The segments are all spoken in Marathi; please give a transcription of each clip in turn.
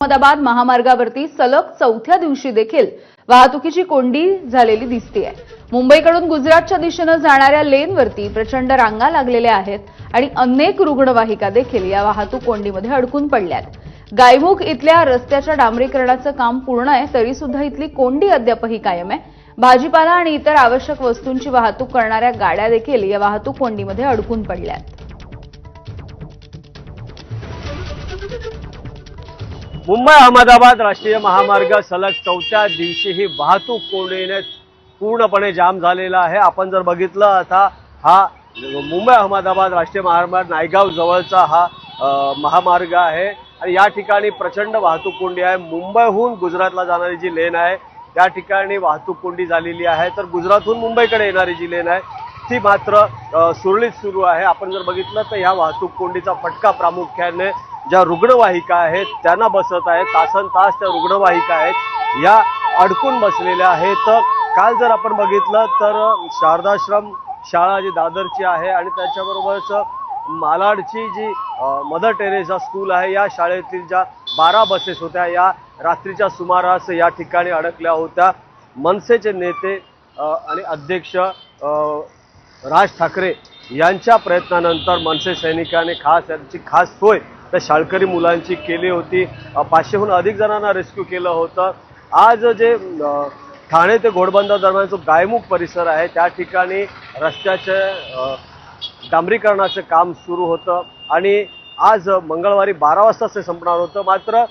अहमदाबाद महामार्गावरती सलग चौथ्या दिवशी देखील वाहतुकीची कोंडी झालेली दिसतेय। मुंबईकडून गुजरातच्या दिशेने जाणाऱ्या लेनवरती प्रचंड रांगा लागलेल्या आहेत आणि अनेक रुग्णवाहिका देखील या वाहतूक कोंडीमध्ये अडकून पडल्यात। गायमुख इथल्या रस्त्याच्या डांबरीकरणाचं काम पूर्ण आहे, तरी सुद्धा इथली कोंडी अद्यापही कायम आहे। भाजीपाला आणि इतर आवश्यक वस्तूंची वाहतूक करणाऱ्या गाड्या देखील या वाहतूक कोंडीमध्ये अडकून पडल्यात। मुंबई अहमदाबाद राष्ट्रीय महामार्ग सलग चौथ्या दिवशीही वाहतूक कोंडीने पूर्णपणे जाम झालेला आहे। आपण जर बघितलं आता हा मुंबई अहमदाबाद राष्ट्रीय महामार्ग नायगाव जवळचा हा महामार्ग आहे आणि या ठिकाणी प्रचंड वाहतूक कोंडी आहे। मुंबईहून गुजरातला जाणारी जी लेन आहे त्या ठिकाणी वाहतूक कोंडी झालेली आहे, तर गुजरातहून मुंबईकडे येणारी जी लेन आहे ती मात्र सुरळीत सुरू आहे। आपण जर बघितलं तर या वाहतूक कोंडीचा फटका प्रामुख्याने ज्या रुग्णवाहिका आहेत त्यांना बसत आहे। तासन तास त्या रुग्णवाहिका आहेत या अडकून बसलेल्या आहेत। काल जर आपण बघितलं तर शारदाश्रम शाळा जी दादरची आहे आणि त्याच्याबरोबरच मालाडची जी मदर टेरेसा स्कूल आहे या शाळेतील ज्या 12 बसेस होत्या या रात्रीच्या सुमारास या ठिकाणी अडकल्या होत्या। मनसेचे नेते आणि अध्यक्ष राज ठाकरे यांच्या प्रयत्नानंतर मनसे सैनिकांनी यांची खास सोय त्या शाळकरी मुलांची केली होती। 500हून अधिक जणांना रेस्क्यू केलं होतं। आज जे ठाणे ते घोडबंदर दरम्यान जो गायमुख परिसर आहे त्या ठिकाणी रस्त्याचे डांबरीकरणाचं काम सुरू होतं आणि आज मंगळवारी 12 वाजता ते संपणार होतं, मात्र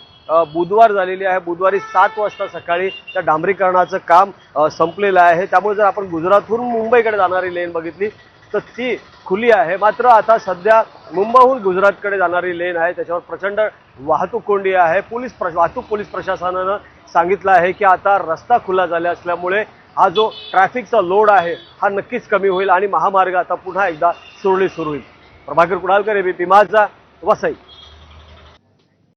बुधवार झालेली आहे। बुधवारी 7 वाजता सकाळी त्या डांबरीकरणाचं काम संपलेलं आहे। त्यामुळे जर आपण गुजरातहून मुंबईकडे जाणारी लेन बघितली तर ती खुली आहे, मात्र आता सध्या मुंबईहून गुजरातकडे जाणारी लेन आहे त्याच्यावर प्रचंड वाहतूक कोंडी आहे। वाहतूक पोलीस प्रशासनानं सांगितलं आहे की आता रस्ता खुला झाला असल्यामुळे हा जो ट्रॅफिकचा लोड आहे हा नक्कीच कमी होईल आणि महामार्ग आता पुन्हा एकदा सुरळीत सुरू होईल। प्रभाकर कुणालकर, एबीपी माझा, वसई।